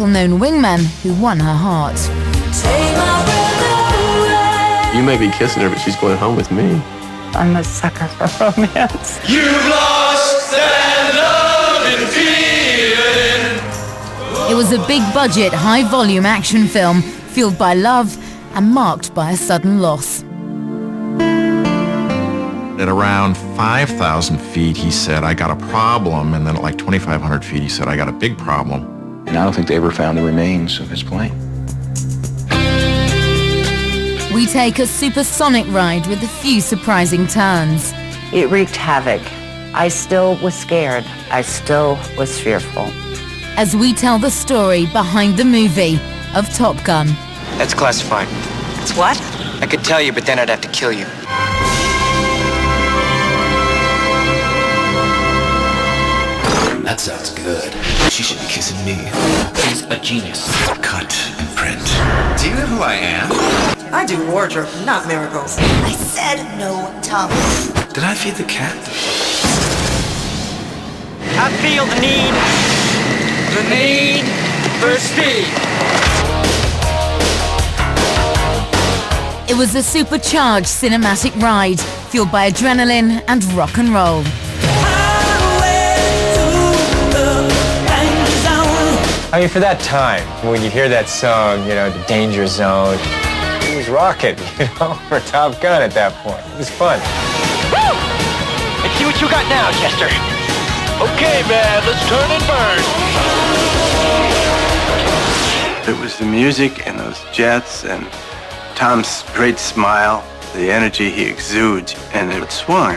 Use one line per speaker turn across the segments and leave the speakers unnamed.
little-known wingman who won her heart.
You may be kissing her, but she's going home with me.
I'm a sucker for romance.
You've lost that love and feeling.
It was a big-budget, high-volume action film fueled by love and marked by a sudden loss.
At around 5,000 feet, he said, I got a problem. And then at like 2,500 feet, he said, I got a big problem.
And I don't think they ever found the remains of his plane.
We take a supersonic ride with a few surprising turns.
It wreaked havoc. I still was scared. I still was fearful.
As we tell the story behind the movie of Top Gun.
That's classified.
It's what?
I could tell you, but then I'd have to kill you.
That sounds good. She should be kissing me. He's a genius. Cut and print. Do you know who I am?
I do wardrobe, not miracles.
I said no tongue.
Did I feed the cat?
I feel the need for speed.
It was a supercharged cinematic ride fueled by adrenaline and rock and roll.
I mean, for that time, when you hear that song, you know, the Danger Zone, it was rocking, you know, for Top Gun at that point. It was fun.
Woo! Let's see what you got now, Chester. Okay, man, let's turn and burn.
It was the music and those jets and Tom's great smile, the energy he exudes, and it swung.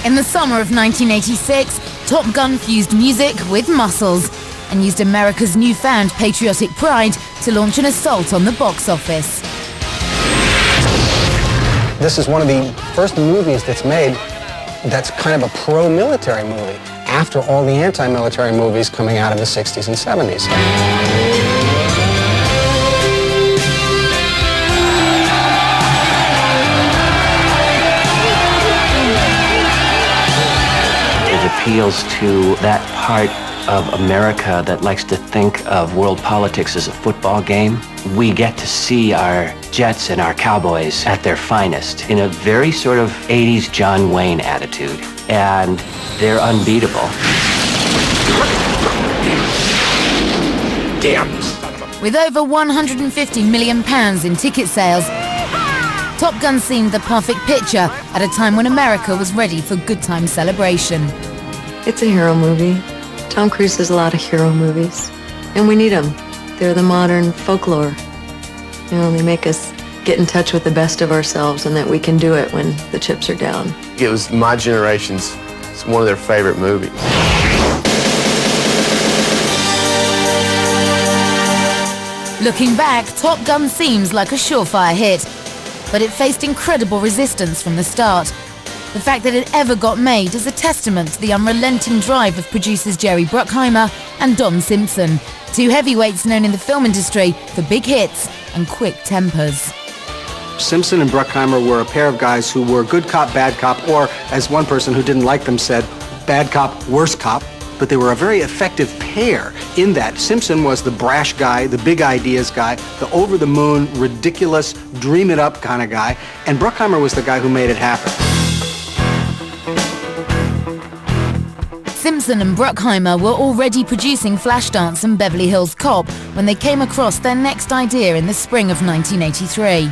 In the summer of 1986, Top Gun fused music with muscles and used America's newfound patriotic pride to launch an assault on the box office.
This is one of the first movies that's made that's kind of a pro-military movie after all the anti-military movies coming out of the 60s and 70s.
Appeals to that part of America that likes to think of world politics as a football game. We get to see our jets and our cowboys at their finest in a very sort of 80s John Wayne attitude, and they're unbeatable.
Damn.
With over £150 million in ticket sales, Top Gun seemed the perfect picture at a time when America was ready for good time celebration.
It's a hero movie. Tom Cruise does a lot of hero movies, and we need them. They're the modern folklore. You know, they make us get in touch with the best of ourselves and that we can do it when the chips are down.
It was my generation's, it's one of their favorite movies.
Looking back, Top Gun seems like a surefire hit, but it faced incredible resistance from the start. The fact that it ever got made is a testament to the unrelenting drive of producers Jerry Bruckheimer and Don Simpson, two heavyweights known in the film industry for big hits and quick tempers.
Simpson and Bruckheimer were a pair of guys who were good cop, bad cop, or, as one person who didn't like them said, bad cop, worse cop. But they were a very effective pair in that. Simpson was the brash guy, the big ideas guy, the over-the-moon, ridiculous, dream-it-up kind of guy, and Bruckheimer was the guy who made it happen.
Simpson and Bruckheimer were already producing Flashdance and Beverly Hills Cop when they came across their next idea in the spring of 1983.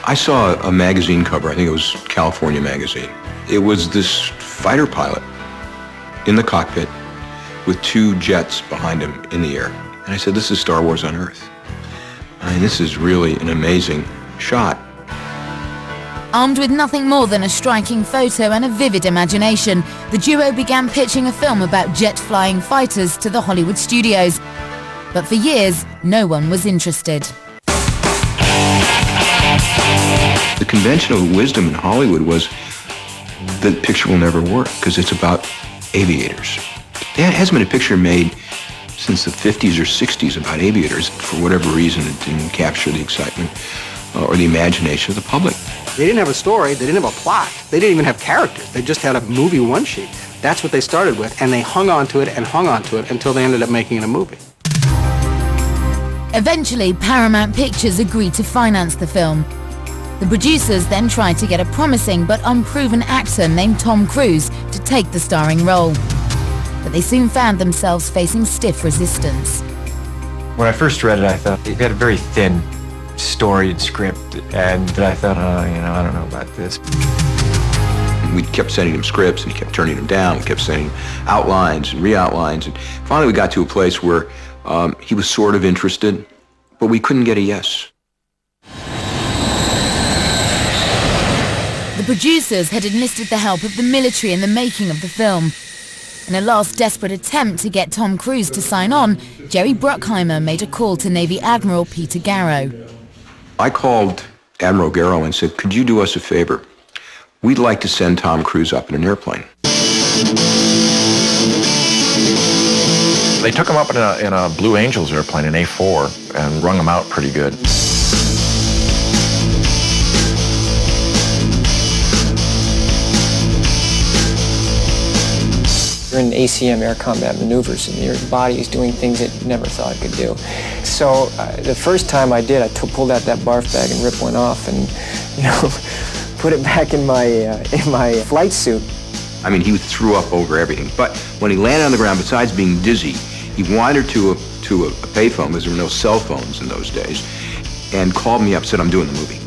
I saw a magazine cover, I think it was California Magazine. It was this fighter pilot in the cockpit with two jets behind him in the air. And I said, this is Star Wars on Earth. I mean, this is really an amazing shot.
Armed with nothing more than a striking photo and a vivid imagination, the duo began pitching a film about jet-flying fighters to the Hollywood studios. But for years, no one was interested.
The conventional wisdom in Hollywood was that the picture will never work because it's about aviators. There hasn't been a picture made since the 50s or 60s about aviators. For whatever reason, it didn't capture the excitement or the imagination of the public.
They didn't have a story, they didn't have a plot, they didn't even have characters. They just had a movie one-sheet. That's what they started with, and they hung on to it and hung on to it until they ended up making it a movie.
Eventually, Paramount Pictures agreed to finance the film. The producers then tried to get a promising but unproven actor named Tom Cruise to take the starring role. But they soon found themselves facing stiff resistance.
When I first read it, I thought it had a very thin story and script, and I thought, I don't know about this.
We kept sending him scripts, and he kept turning them down. We kept sending him outlines and re-outlines, and finally we got to a place where he was sort of interested, but we couldn't get a yes.
The producers had enlisted the help of the military in the making of the film. In a last desperate attempt to get Tom Cruise to sign on, Jerry Bruckheimer made a call to Navy Admiral Peter Garrow.
I called Admiral Garrow and said, could you do us a favor? We'd like to send Tom Cruise up in an airplane.
They took him up in a Blue Angels airplane, an A4, and wrung him out pretty good.
You're in ACM, air combat maneuvers, and your body is doing things it never thought it could do. So the first time I did, I pulled out that barf bag and ripped one off and, put it back in my flight suit.
I mean, he threw up over everything. But when he landed on the ground, besides being dizzy, he wandered to a payphone, because there were no cell phones in those days, and called me up, said, I'm doing the movie.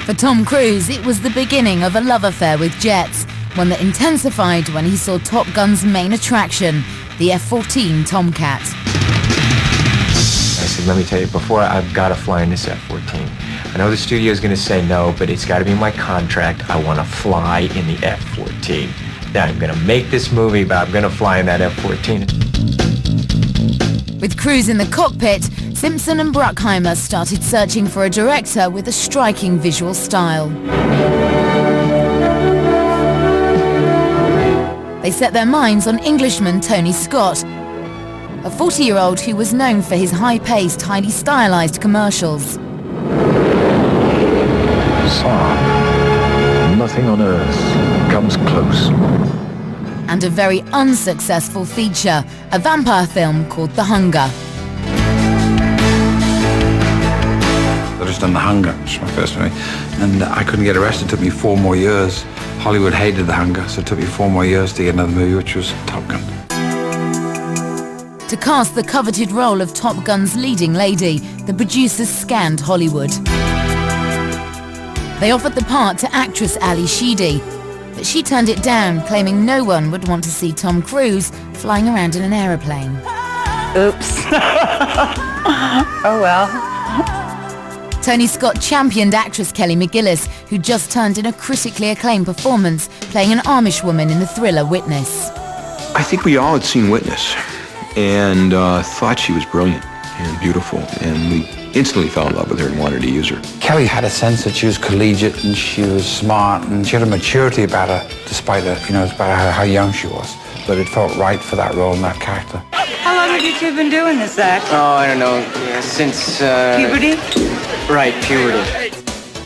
For Tom Cruise, it was the beginning of a love affair with jets, one that intensified when he saw Top Gun's main attraction, the F-14 Tomcat.
I said, let me tell you, before I've got to fly in this F-14. I know the studio's going to say no, but it's got to be in my contract. I want to fly in the F-14. Now, I'm going to make this movie, but I'm going to fly in that F-14.
With Cruise in the cockpit, Simpson and Bruckheimer started searching for a director with a striking visual style. They set their minds on Englishman Tony Scott, a 40-year-old who was known for his high-paced, highly stylized commercials.
Nothing on earth comes close.
And a very unsuccessful feature, a vampire film called The Hunger.
I just done The Hunger, which was my first movie, and I couldn't get arrested. It took me 4 more years. Hollywood hated The Hunger, so it took me 4 more years to get another movie, which was Top Gun.
To cast the coveted role of Top Gun's leading lady, the producers scanned Hollywood. They offered the part to actress Ali Sheedy, but she turned it down, claiming no one would want to see Tom Cruise flying around in an aeroplane.
Oops. Oh well.
Tony Scott championed actress Kelly McGillis, who just turned in a critically acclaimed performance playing an Amish woman in the thriller Witness.
I think we all had seen Witness and thought she was brilliant and beautiful, and we instantly fell in love with her and wanted to use her.
Kelly had a sense that she was collegiate and she was smart and she had a maturity about her, despite her, about how young she was. But it felt right for that role and that character.
How long have you two been doing this act?
Oh, I don't know, since...
Puberty?
Right, puberty.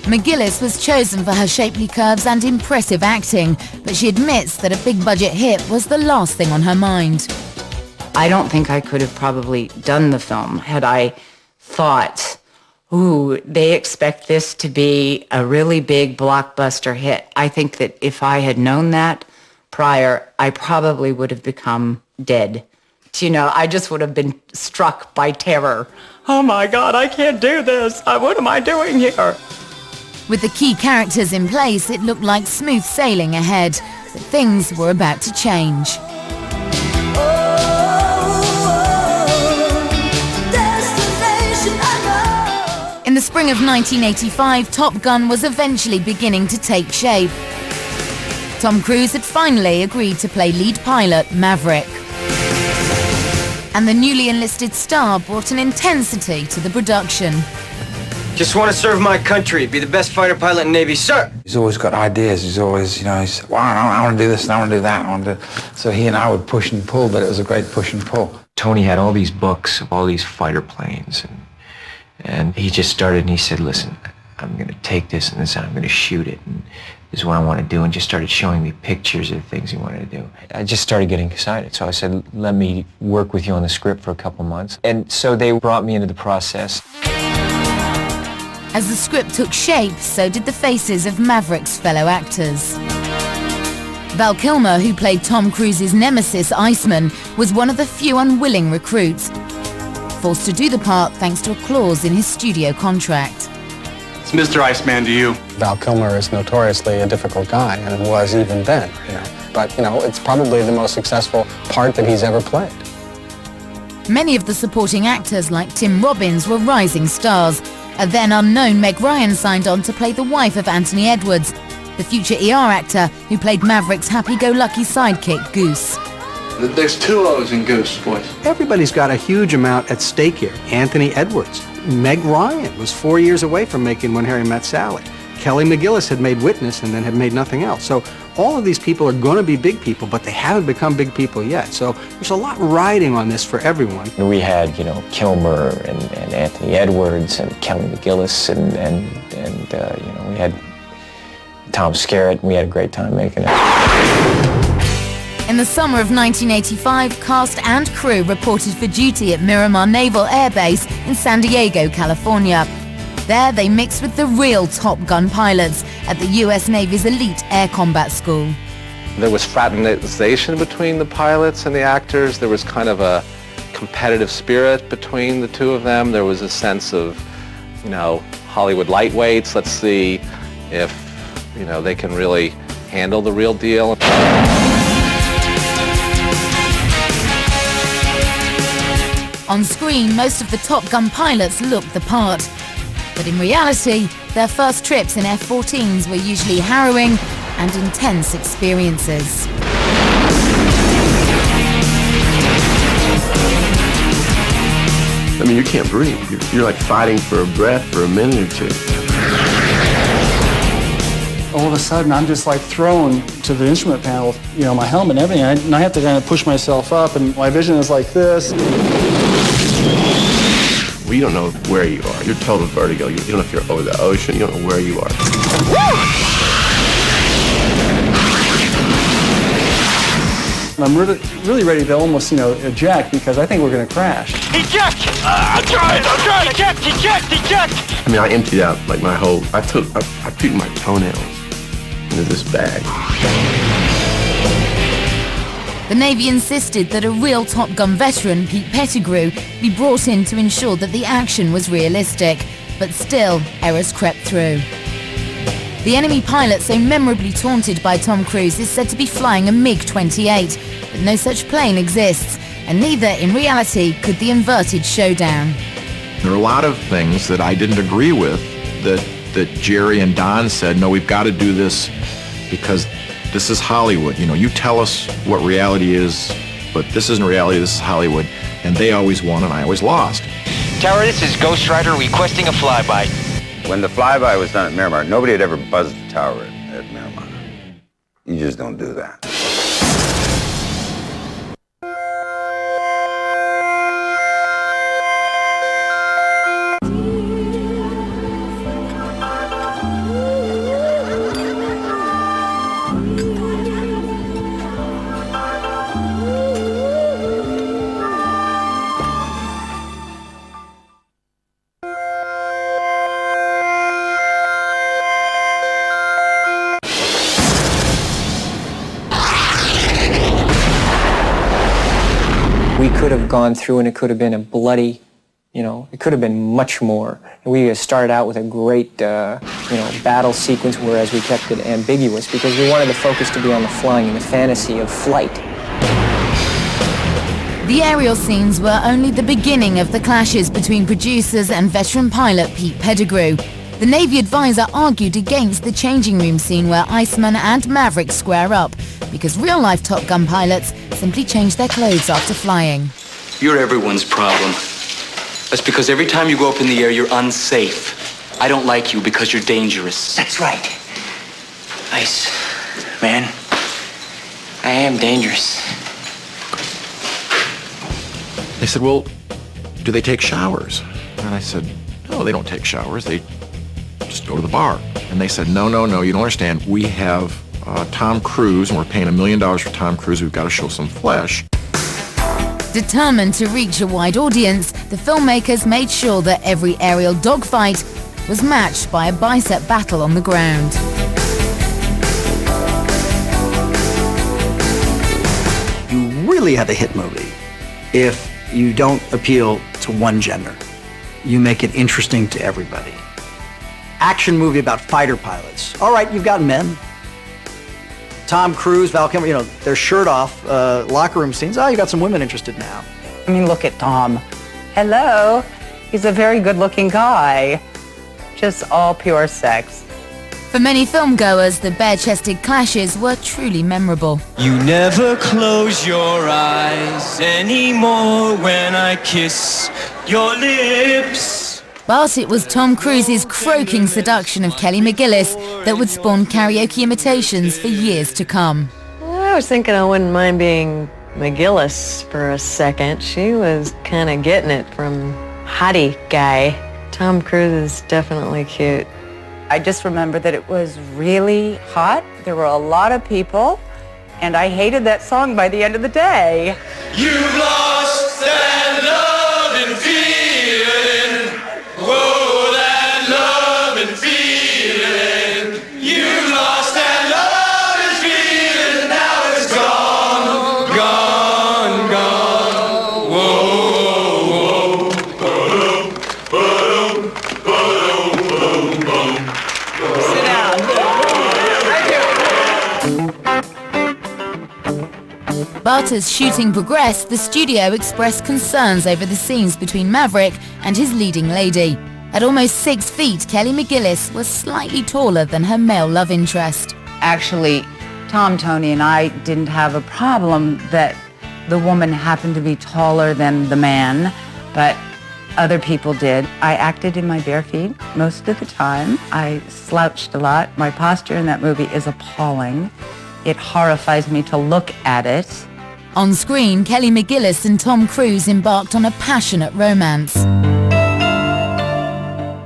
McGillis was chosen for her shapely curves and impressive acting, but she admits that a big-budget hit was the last thing on her mind.
I don't think I could have probably done the film had I thought, ooh, they expect this to be a really big blockbuster hit. I think that if I had known that prior, I probably would have become dead. I just would have been struck by terror. Oh my God, I can't do this. What am I doing here?
With the key characters in place, it looked like smooth sailing ahead, but things were about to change. In the spring of 1985, Top Gun was eventually beginning to take shape. Tom Cruise had finally agreed to play lead pilot Maverick. And the newly enlisted star brought an intensity to the production.
Just want to serve my country, be the best fighter pilot in the Navy, sir.
He's always got ideas. He's always, he said, well, I want to do this and I want to do that. So he and I would push and pull, but it was a great push and pull.
Tony had all these books of all these fighter planes, and he just started and he said, listen, I'm going to take this and this, I'm going to shoot it, and this is what I want to do, and just started showing me pictures of things he wanted to do. I just started getting excited, so I said, let me work with you on the script for a couple months. And so they brought me into the process.
As the script took shape, so did the faces of Maverick's fellow actors. Val Kilmer, who played Tom Cruise's nemesis Iceman, was one of the few unwilling recruits, forced to do the part thanks to a clause in his studio contract.
It's Mr. Iceman to you.
Val Kilmer is notoriously a difficult guy, and was even then, But, it's probably the most successful part that he's ever played.
Many of the supporting actors like Tim Robbins were rising stars. A then unknown Meg Ryan signed on to play the wife of Anthony Edwards, the future ER actor who played Maverick's happy-go-lucky sidekick, Goose.
There's 2 O's in Goose, boys.
Everybody's got a huge amount at stake here. Anthony Edwards. Meg Ryan was 4 years away from making When Harry Met Sally. Kelly McGillis had made Witness and then had made nothing else. So all of these people are going to be big people, but they haven't become big people yet. So there's a lot riding on this for everyone.
We had, Kilmer and Anthony Edwards and Kelly McGillis and we had Tom Skerritt, and we had a great time making it.
In the summer of 1985, cast and crew reported for duty at Miramar Naval Air Base in San Diego, California. There, they mixed with the real Top Gun pilots at the U.S. Navy's elite air combat school.
There was fraternization between the pilots and the actors. There was kind of a competitive spirit between the two of them. There was a sense of, Hollywood lightweights. Let's see if, they can really handle the real deal.
On screen, most of the Top Gun pilots looked the part. But in reality, their first trips in F-14s were usually harrowing and intense experiences.
I mean, you can't breathe. You're like fighting for a breath for a minute or 2.
All of a sudden, I'm just like thrown to the instrument panel, my helmet and everything, and I have to kind of push myself up, and my vision is like this.
Well, you don't know where you are. You're total vertigo. You don't know if you're over the ocean. You don't know where you are.
I'm really ready to almost, eject, because I think we're going to crash.
Eject! I'm trying! Eject!
I mean, I emptied out like my whole. I puked my toenails into this bag.
The Navy insisted that a real Top Gun veteran, Pete Pettigrew, be brought in to ensure that the action was realistic, but still, errors crept through. The enemy pilot so memorably taunted by Tom Cruise is said to be flying a MiG-28, but no such plane exists, and neither, in reality, could the inverted showdown.
There are a lot of things that I didn't agree with that Jerry and Don said, no, we've got to do this because this is Hollywood. You tell us what reality is, but this isn't reality, this is Hollywood. And they always won and I always lost.
Tower, this is Ghost Rider requesting a flyby.
When the flyby was done at Miramar, nobody had ever buzzed the tower at Miramar. You just don't do that.
We could have gone through and it could have been a bloody, it could have been much more. We started out with a great, battle sequence, whereas we kept it ambiguous because we wanted the focus to be on the flying and the fantasy of flight.
The aerial scenes were only the beginning of the clashes between producers and veteran pilot Pete Pettigrew. The Navy advisor argued against the changing room scene where Iceman and Maverick square up, because real-life Top Gun pilots simply change their clothes after flying.
You're everyone's problem. That's because every time you go up in the air, you're unsafe. I don't like you because you're dangerous.
That's right. Ice, man. I am dangerous.
They said, well, do they take showers? And I said, no, they don't take showers. They just go to the bar. And they said, no, you don't understand. We have Tom Cruise, and we're paying $1 million for Tom Cruise. We've got to show some flesh.
Determined to reach a wide audience, the filmmakers made sure that every aerial dogfight was matched by a bicep battle on the ground.
You really have a hit movie if you don't appeal to one gender. You make it interesting to everybody. Action movie about fighter pilots. All right, you've got men. Tom Cruise, Val Kilmer, you know, their shirt off, locker room scenes. Oh, you got some women interested now.
I mean, look at Tom. Hello. He's a very good-looking guy. Just all pure sex.
For many filmgoers, the bare-chested clashes were truly memorable.
You never close your eyes anymore when I kiss your lips.
But it was Tom Cruise's croaking seduction of Kelly McGillis that would spawn karaoke imitations for years to come.
Well, I was thinking I wouldn't mind being McGillis for a second. She was kind of getting it from hottie guy. Tom Cruise is definitely cute.
I just remember that it was really hot. There were a lot of people, and I hated that song by the end of the day.
You've lost that love and feeling. Whoa, that love and feeling. You've lost that love and feeling. Now it's gone, gone, gone. Whoa,
Sit down.
But as shooting progressed, the studio expressed concerns over the scenes between Maverick and his leading lady. At almost 6 feet, Kelly McGillis was slightly taller than her male love interest.
Actually, Tom, Tony, and I didn't have a problem that the woman happened to be taller than the man, but other people did. I acted in my bare feet most of the time. I slouched a lot. My posture in that movie is appalling. It horrifies me to look at it.
On screen, Kelly McGillis and Tom Cruise embarked on a passionate romance.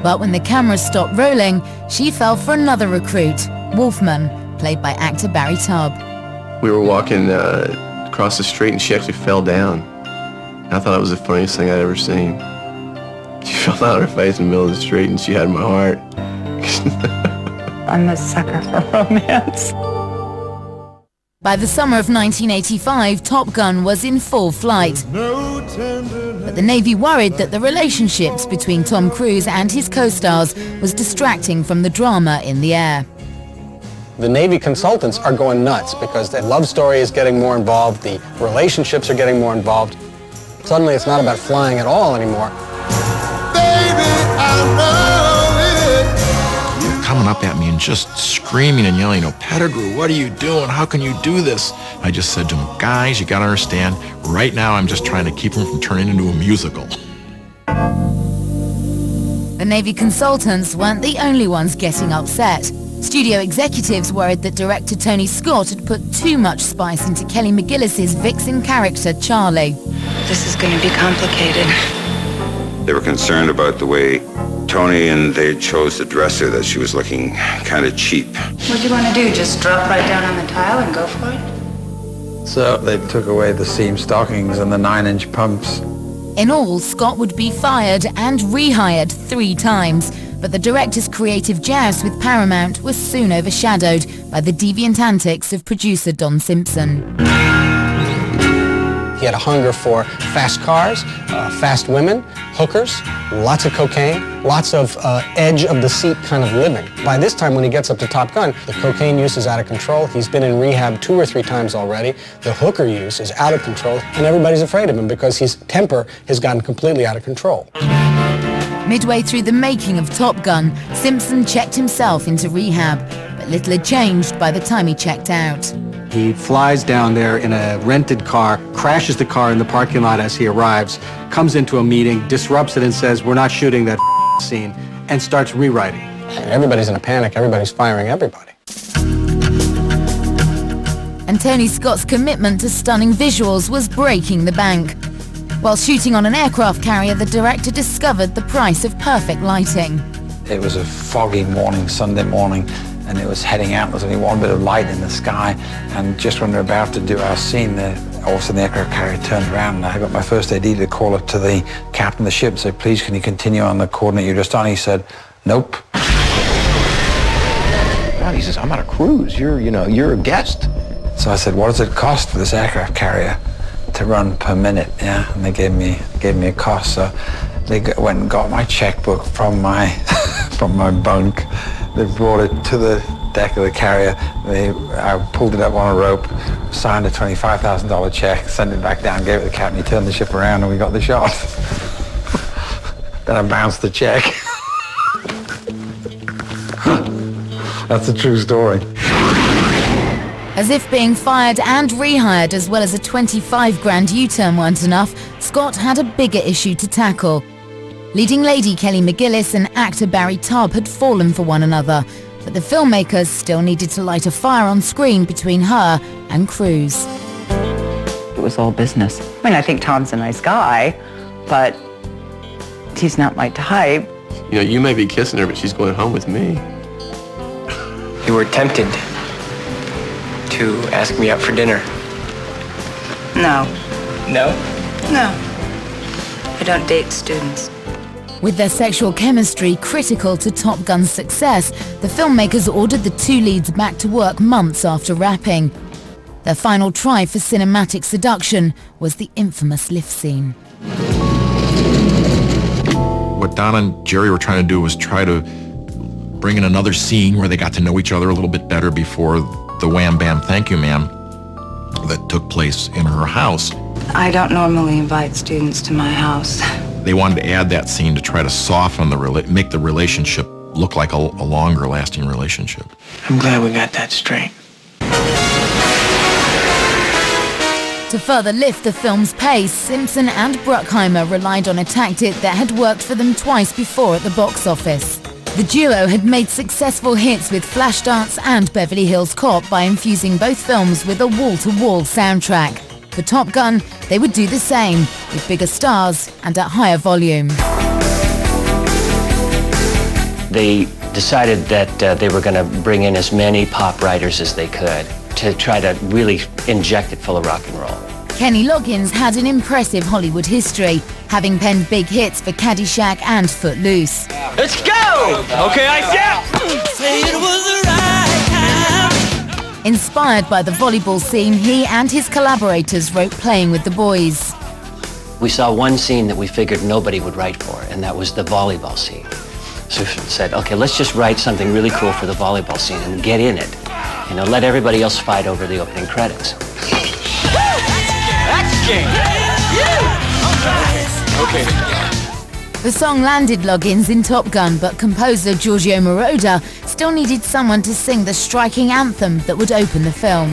But when the camera stopped rolling, she fell for another recruit, Wolfman, played by actor Barry Tubb.
We were walking across the street and she actually fell down. I thought it was the funniest thing I'd ever seen. She fell down on her face in the middle of the street and she had my heart.
I'm a sucker for romance.
By the summer of 1985, Top Gun was in full flight. But the Navy worried that the relationships between Tom Cruise and his co-stars was distracting from the drama in the air.
The Navy consultants are going nuts because the love story is getting more involved, the relationships are getting more involved. Suddenly it's not about flying at all anymore.
Coming up at me and just screaming and yelling, Pettigrew, what are you doing? How can you do this? I just said to him, guys, you gotta understand, right now I'm just trying to keep him from turning into a musical.
The Navy consultants weren't the only ones getting upset. Studio executives worried that director Tony Scott had put too much spice into Kelly McGillis's vixen character, Charlie.
This is going to be complicated.
They were concerned about the way Tony and they chose to dress her, that she was looking kind of cheap.
What'd you want to do? Just drop right down on the tile and go for it?
So they took away the seam stockings and the 9-inch pumps.
In all, Scott would be fired and rehired 3 times, but the director's creative joust with Paramount was soon overshadowed by the deviant antics of producer Don Simpson.
He had a hunger for fast cars, fast women, hookers, lots of cocaine, lots of edge-of-the-seat kind of living. By this time, when he gets up to Top Gun, the cocaine use is out of control. He's been in rehab 2 or 3 times already. The hooker use is out of control, and everybody's afraid of him because his temper has gotten completely out of control.
Midway through the making of Top Gun, Simpson checked himself into rehab, but little had changed by the time he checked out.
He flies down there in a rented car, crashes the car in the parking lot as he arrives, comes into a meeting, disrupts it and says, we're not shooting that scene, and starts rewriting.
And everybody's in a panic. Everybody's firing everybody.
And Tony Scott's commitment to stunning visuals was breaking the bank. While shooting on an aircraft carrier, the director discovered the price of perfect lighting.
It was a foggy morning, Sunday morning, and it was heading out. There was only one bit of light in the sky, and just when we were about to do our scene, all of a sudden the aircraft carrier turned around, and I got my first AD to call up to the captain of the ship and say, please, can you continue on the coordinate you're just on? He said, nope.
God, he says, I'm on a cruise. You're a guest.
So I said, what does it cost for this aircraft carrier to run per minute? Yeah, and they gave me a cost. So they went and got my checkbook from my from my bunk. They brought it to the deck of the carrier. I pulled it up on a rope, signed a $25,000 check, sent it back down, gave it to the captain. He turned the ship around, and we got the shot. Then I bounced the check. That's a true story.
As if being fired and rehired as well as a 25 grand U-turn weren't enough, Scott had a bigger issue to tackle. Leading lady Kelly McGillis and actor Barry Tubb had fallen for one another, but the filmmakers still needed to light a fire on screen between her and Cruise.
It was all business. I mean, I think Tom's a nice guy, but he's not my type.
You may be kissing her, but she's going home with me.
You were tempted to ask me out for dinner.
No.
No?
No. I don't date students.
With their sexual chemistry critical to Top Gun's success, the filmmakers ordered the two leads back to work months after wrapping. Their final try for cinematic seduction was the infamous lift scene.
What Don and Jerry were trying to do was try to bring in another scene where they got to know each other a little bit better before the Wham Bam Thank You Ma'am that took place in her house.
I don't normally invite students to my house.
They wanted to add that scene to try to soften make the relationship look like a longer lasting relationship.
I'm glad we got that straight.
To further lift the film's pace, Simpson and Bruckheimer relied on a tactic that had worked for them twice before at the box office. The duo had made successful hits with Flashdance and Beverly Hills Cop by infusing both films with a wall-to-wall soundtrack. For Top Gun, they would do the same, with bigger stars and at higher volume.
They decided that they were going to bring in as many pop writers as they could to try to really inject it full of rock and roll.
Kenny Loggins had an impressive Hollywood history, having penned big hits for Caddyshack and Footloose.
Let's go! Okay, I
Say it was the right time. Inspired by the volleyball scene, he and his collaborators wrote Playing with the Boys.
We saw one scene that we figured nobody would write for, and that was the volleyball scene. So we said, okay, let's just write something really cool for the volleyball scene and get in it. Let everybody else fight over the opening credits.
Okay.
The song landed Loggins in Top Gun, but composer Giorgio Moroder still needed someone to sing the striking anthem that would open the film.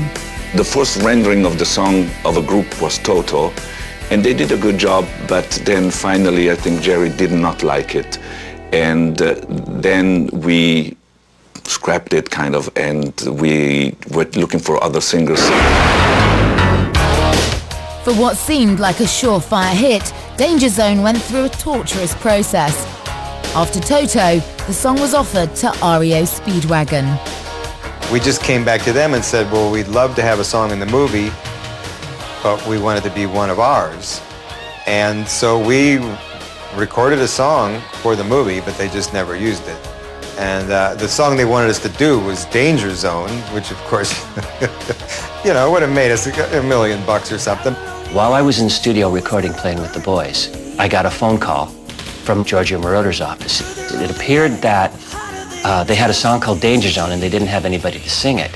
The first rendering of the song of a group was Toto, and they did a good job, but then finally I think Jerry did not like it. And then we scrapped it kind of, and we were looking for other singers.
For what seemed like a surefire hit, Danger Zone went through a torturous process. After Toto, the song was offered to REO Speedwagon.
We just came back to them and said, well, we'd love to have a song in the movie, but we want it to be one of ours. And so we recorded a song for the movie, but they just never used it. And the song they wanted us to do was Danger Zone, which of course, would have made us $1 million or something.
While I was in the studio recording Playing with the Boys, I got a phone call from Giorgio Moroder's office. It appeared that they had a song called Danger Zone and they didn't have anybody to sing it.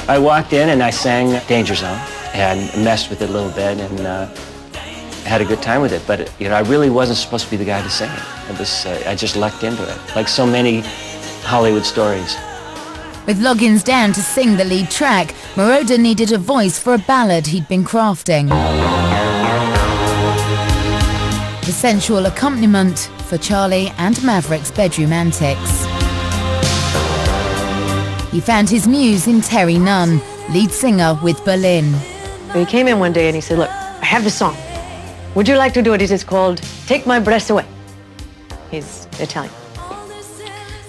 I walked in and I sang Danger Zone and messed with it a little bit and had a good time with it. But I really wasn't supposed to be the guy to sing it. I just lucked into it, like so many Hollywood stories.
With Loggins down to sing the lead track, Moroder needed a voice for a ballad he'd been crafting. The sensual accompaniment for Charlie and Maverick's bedroom antics. He found his muse in Terry Nunn, lead singer with Berlin.
He came in one day and he said, look, I have this song. would you like to do it? It is called Take My Breath Away. He's Italian.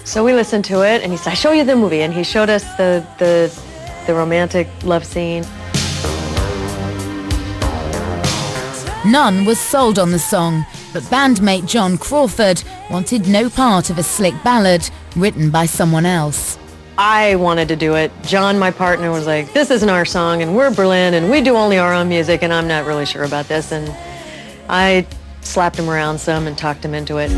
So we listened to it, and he said, I show you the movie. And he showed us the romantic love scene.
None was sold on the song, but bandmate John Crawford wanted no part of a slick ballad written by someone else.
I wanted to do it. John, my partner, was like, this isn't our song, and we're Berlin, and we do only our own music, and I'm not really sure about this. And I slapped him around some and talked him into it.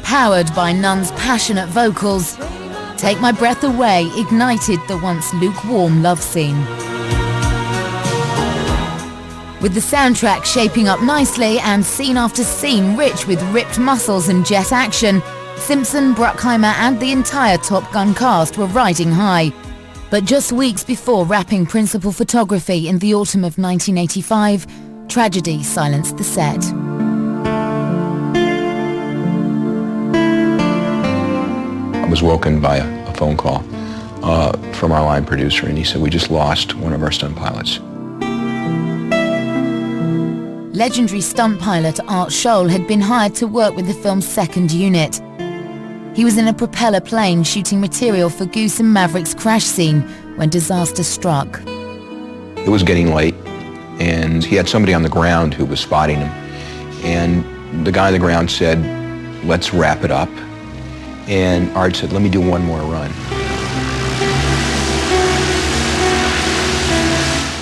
Powered by Nunn's passionate vocals, Take My Breath Away ignited the once lukewarm love scene. With the soundtrack shaping up nicely and scene after scene rich with ripped muscles and jet action, Simpson, Bruckheimer and the entire Top Gun cast were riding high. But just weeks before wrapping principal photography in the autumn of 1985, tragedy silenced the set.
I was woken by a phone call from our line producer, and he said, we just lost one of our stunt pilots.
Legendary stunt pilot Art Scholl had been hired to work with the film's second unit. He was in a propeller plane shooting material for Goose and Maverick's crash scene when disaster struck.
It was getting late, and he had somebody on the ground who was spotting him. And the guy on the ground said, let's wrap it up. And Art said, let me do one more run.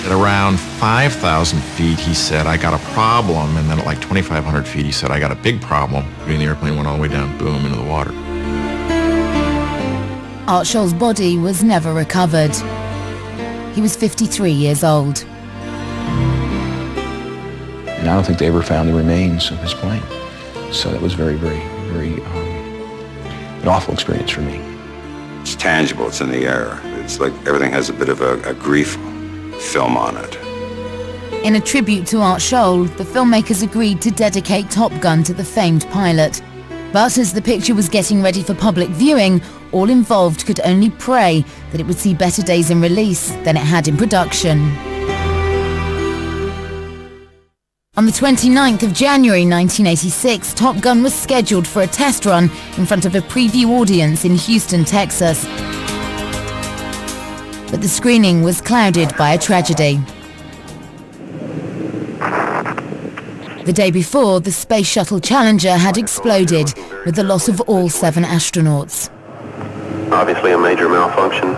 At around 5,000 feet, he said, I got a problem. And then at like 2,500 feet, he said, I got a big problem. And the airplane went all the way down, boom, into the water.
Art Scholl's body was never recovered. He was 53 years old.
And I don't think they ever found the remains of his plane. So that was very, very, very an awful experience for me.
It's tangible, it's in the air. It's like everything has a bit of a grief film on it.
In a tribute to Art Scholl, the filmmakers agreed to dedicate Top Gun to the famed pilot. But as the picture was getting ready for public viewing, all involved could only pray that it would see better days in release than it had in production. On the 29th of January 1986, Top Gun was scheduled for a test run in front of a preview audience in Houston, Texas. But the screening was clouded by a tragedy. The day before, the Space Shuttle Challenger had exploded, with the loss of all 7 astronauts.
Obviously a major malfunction.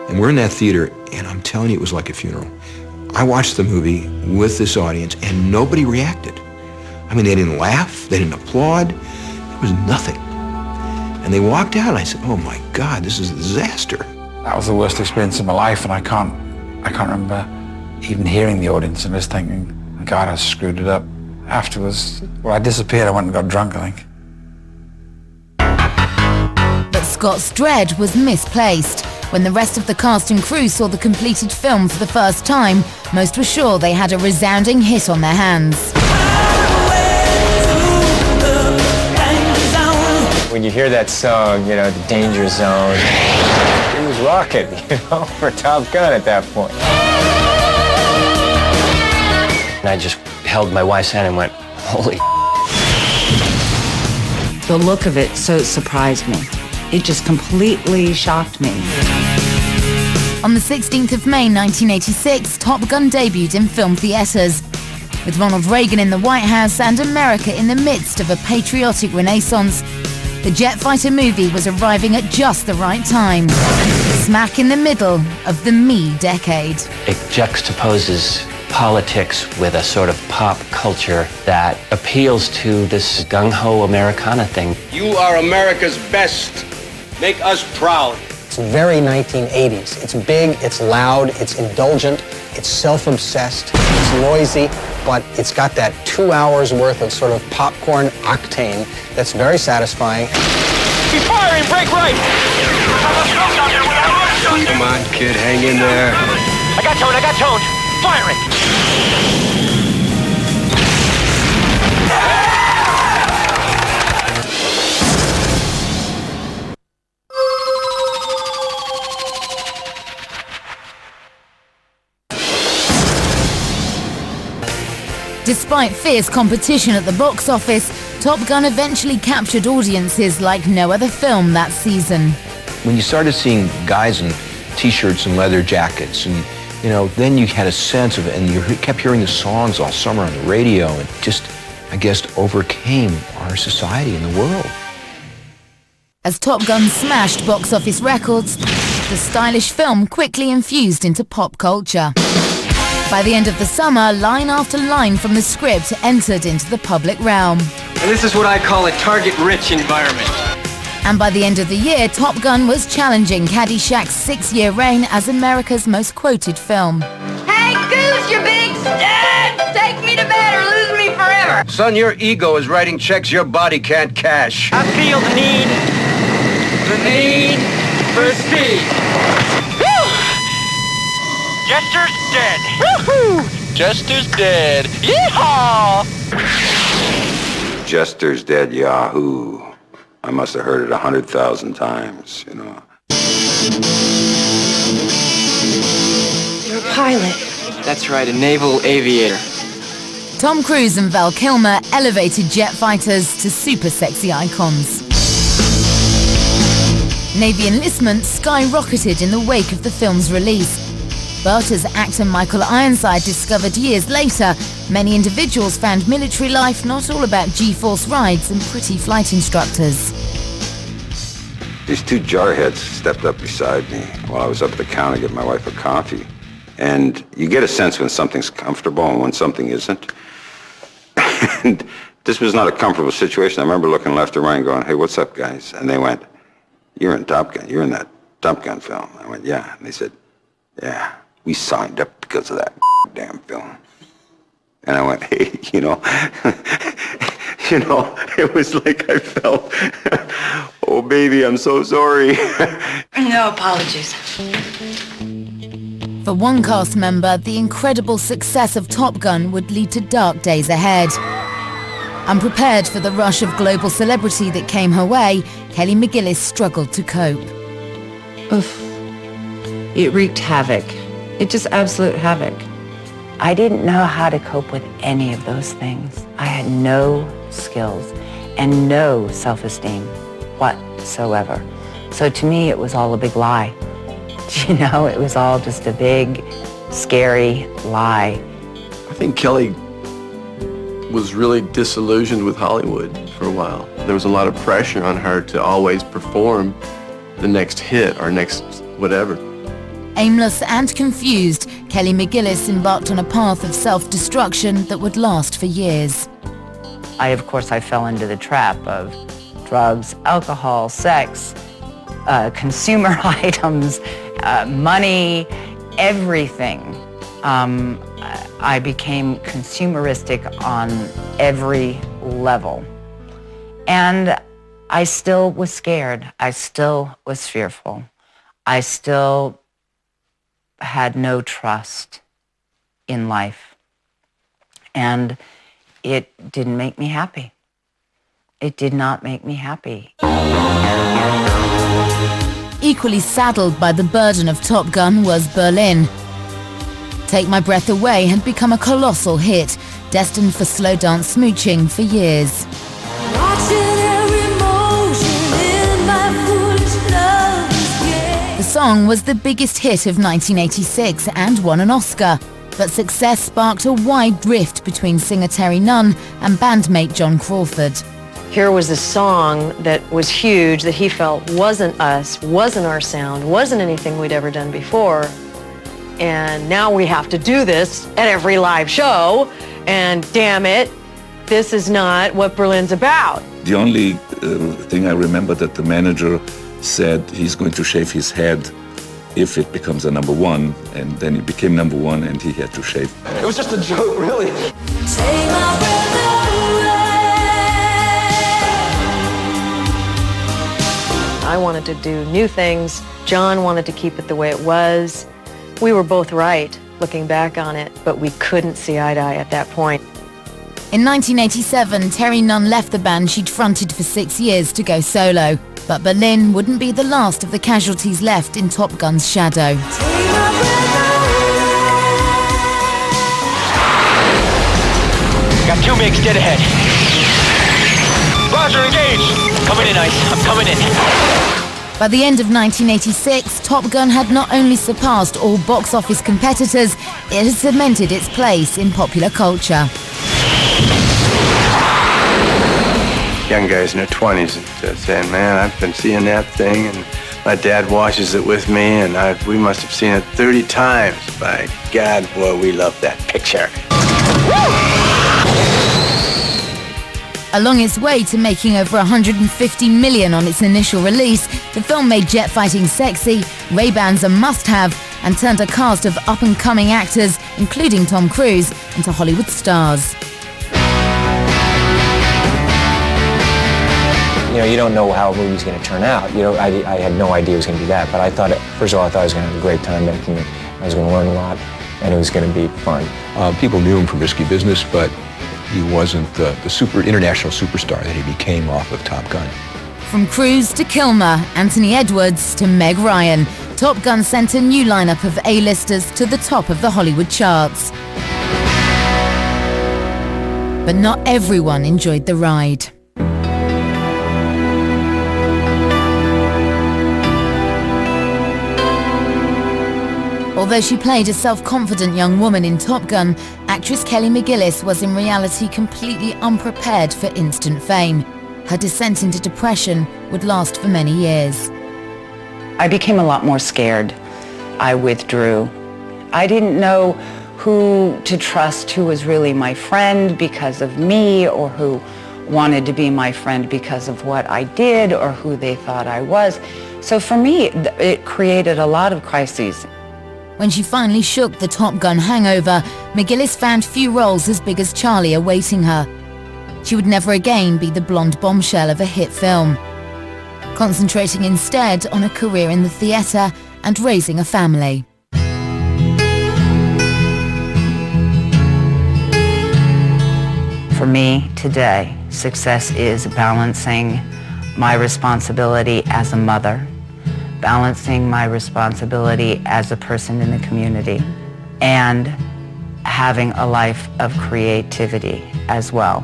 And we're in that theater, and I'm telling you, it was like a funeral. I watched the movie with this audience, and nobody reacted. I mean, they didn't laugh, they didn't applaud, there was nothing. And they walked out, and I said, oh my God, this is a disaster.
That was the worst experience of my life, and I can't remember even hearing the audience and just thinking, God, I screwed it up. Afterwards, well, I disappeared, I went and got drunk, I think.
But Scott's dread was misplaced. When the rest of the cast and crew saw the completed film for the first time, most were sure they had a resounding hit on their hands.
When you hear that song, you know, The Danger Zone, it was rocking, you know, for Top Gun at that point.
And I just held my wife's hand and went, holy.
The look of it so surprised me. It just completely shocked me.
On the 16th of May 1986, Top Gun debuted in film theaters. With Ronald Reagan in the White House and America in the midst of a patriotic renaissance, the jet fighter movie was arriving at just the right time, smack in the middle of the me decade.
It juxtaposes politics with a sort of pop culture that appeals to this gung-ho Americana thing.
You are America's best. Make us proud.
It's very 1980s. It's big, it's loud, it's indulgent, it's self-obsessed, it's noisy, but it's got that 2 hours worth of sort of popcorn octane that's very satisfying.
Be firing, break right!
Come on, kid, hang in there.
I got tone. Firing!
Despite fierce competition at the box office, Top Gun eventually captured audiences like no other film that season.
When you started seeing guys in T-shirts and leather jackets, and then you had a sense of it, and you kept hearing the songs all summer on the radio, and just, I guess, overcame our society and the world.
As Top Gun smashed box office records, the stylish film quickly infused into pop culture. By the end of the summer, line after line from the script entered into the public realm.
And this is what I call a target-rich environment.
And by the end of the year, Top Gun was challenging Caddyshack's 6-year reign as America's most quoted film.
Hey, Goose, you big stud! Take me to bed or lose me forever!
Son, your ego is writing checks your body can't cash.
I feel the need for speed. Woo! Jester's dead. Woohoo!
Jester's dead. Yeehaw!
Jester's dead, yahoo. I must have heard it 100,000 times,
You're a pilot.
That's right, a naval aviator.
Tom Cruise and Val Kilmer elevated jet fighters to super sexy icons. Navy enlistment skyrocketed in the wake of the film's release. But as actor Michael Ironside discovered years later, many individuals found military life not all about G-force rides and pretty flight instructors.
These two jarheads stepped up beside me while I was up at the counter getting my wife a coffee. And you get a sense when something's comfortable and when something isn't. And this was not a comfortable situation. I remember looking left and right and going, "Hey, what's up, guys?" And they went, "You're in Top Gun. You're in that Top Gun film." I went, "Yeah." And they said, "Yeah, we signed up because of that damn film." And I went, "Hey, it was like I felt, oh, baby, I'm so sorry."
No apologies.
For one cast member, the incredible success of Top Gun would lead to dark days ahead. Unprepared for the rush of global celebrity that came her way, Kelly McGillis struggled to cope.
Oof. It wreaked havoc. It just absolute havoc.
I didn't know how to cope with any of those things. I had no skills and no self-esteem whatsoever. So to me, it was all a big lie. It was all just a big, scary lie.
I think Kelly was really disillusioned with Hollywood for a while. There was a lot of pressure on her to always perform the next hit or next whatever.
Aimless and confused, Kelly McGillis embarked on a path of self-destruction that would last for years.
Of course, I fell into the trap of drugs, alcohol, sex, consumer items, money, everything. I became consumeristic on every level. And I still was scared. I still was fearful. I still had no trust in life. And it didn't make me happy. It did not make me happy.
Equally saddled by the burden of Top Gun was Berlin. Take My Breath Away had become a colossal hit, destined for slow dance smooching for years. The song was the biggest hit of 1986 and won an Oscar, but success sparked a wide rift between singer Terry Nunn and bandmate John Crawford.
Here was a song that was huge, that he felt wasn't us, wasn't our sound, wasn't anything we'd ever done before. And now we have to do this at every live show, and damn it, this is not what Berlin's about.
The only thing I remember that the manager said he's going to shave his head if it becomes a #1, and then it became #1 and he had to shave.
It was just a joke, really.
I wanted to do new things. John wanted to keep it the way it was. We were both right, looking back on it, but we couldn't see eye to eye at that point.
In 1987, Terry Nunn left the band she'd fronted for 6 years to go solo. But Berlin wouldn't be the last of the casualties left in Top Gun's shadow.
2 MiGs dead ahead. Roger, engage. Coming in, Ice. I'm coming in.
By the end of 1986, Top Gun had not only surpassed all box office competitors, it had cemented its place in popular culture.
Young guys in their 20s saying, man, I've been seeing that thing, and my dad watches it with me, and we must have seen it 30 times. By God, boy, we love that picture.
Along its way to making over $150 million on its initial release, the film made jet fighting sexy, Ray-Bans a must-have, and turned a cast of up-and-coming actors, including Tom Cruise, into Hollywood stars.
You know, you don't know how a movie's going to turn out. You know, I had no idea it was going to be that, but I thought, first of all, I thought I was going to have a great time making it. I was going to learn a lot, and it was going to be fun.
People knew him from Risky Business, but he wasn't the international superstar that he became off of Top Gun.
From Cruise to Kilmer, Anthony Edwards to Meg Ryan, Top Gun sent a new lineup of A-listers to the top of the Hollywood charts. But not everyone enjoyed the ride. Although she played a self-confident young woman in Top Gun, actress Kelly McGillis was in reality completely unprepared for instant fame. Her descent into depression would last for many years.
I became a lot more scared. I withdrew. I didn't know who to trust, who was really my friend because of me, or who wanted to be my friend because of what I did, or who they thought I was. So for me, it created a lot of crises.
When she finally shook the Top Gun hangover, McGillis found few roles as big as Charlie awaiting her. She would never again be the blonde bombshell of a hit film, concentrating instead on a career in the theatre and raising a family.
For me, today, success is balancing my responsibility as a mother, balancing my responsibility as a person in the community, and having a life of creativity as well.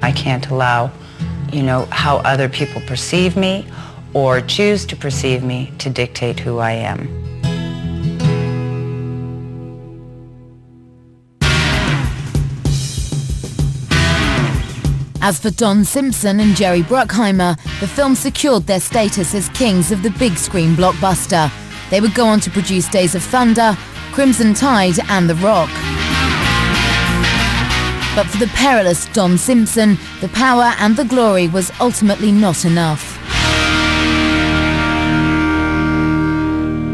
I can't allow, how other people perceive me or choose to perceive me to dictate who I am.
As for Don Simpson and Jerry Bruckheimer, the film secured their status as kings of the big screen blockbuster. They would go on to produce Days of Thunder, Crimson Tide and The Rock. But for the perilous Don Simpson, the power and the glory was ultimately not enough.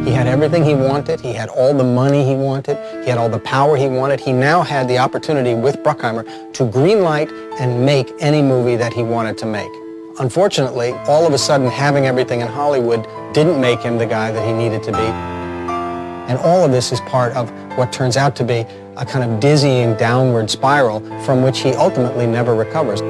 He had everything he wanted. He had all the money he wanted. He had all the power he wanted. He now had the opportunity with Bruckheimer to greenlight and make any movie that he wanted to make. Unfortunately, all of a sudden, having everything in Hollywood didn't make him the guy that he needed to be. And all of this is part of what turns out to be a kind of dizzying downward spiral from which he ultimately never recovers.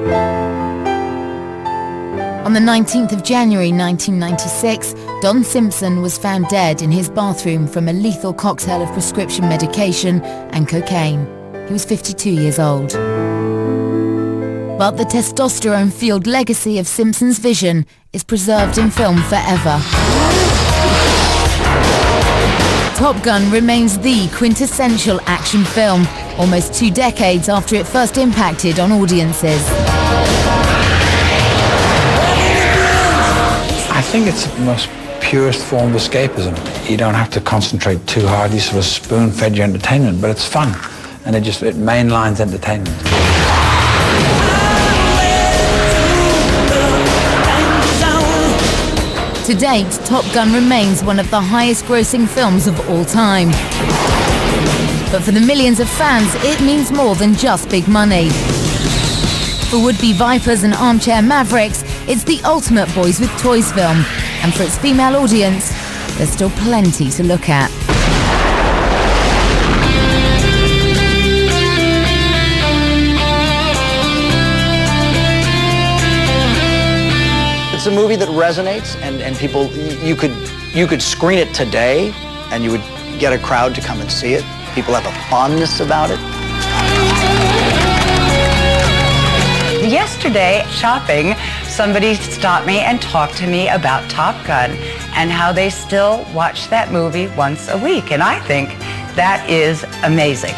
On the 19th of January 1996, Don Simpson was found dead in his bathroom from a lethal cocktail of prescription medication and cocaine. He was 52 years old. But the testosterone-fueled legacy of Simpson's vision is preserved in film forever. Top Gun remains the quintessential action film, almost 2 decades after it first impacted on audiences.
I think it's the most purest form of escapism. You don't have to concentrate too hard. You sort of spoon-fed your entertainment, but it's fun. And it mainlines entertainment.
To date, Top Gun remains one of the highest-grossing films of all time. But for the millions of fans, it means more than just big money. For would-be vipers and armchair mavericks, it's the ultimate boys with toys film. And for its female audience, there's still plenty to look at.
It's a movie that resonates, and people, you could screen it today, and you would get a crowd to come and see it. People have a fondness about it.
yesterday, shopping, somebody stopped me and talked to me about Top Gun and how they still watch that movie once a week. And I think that is amazing.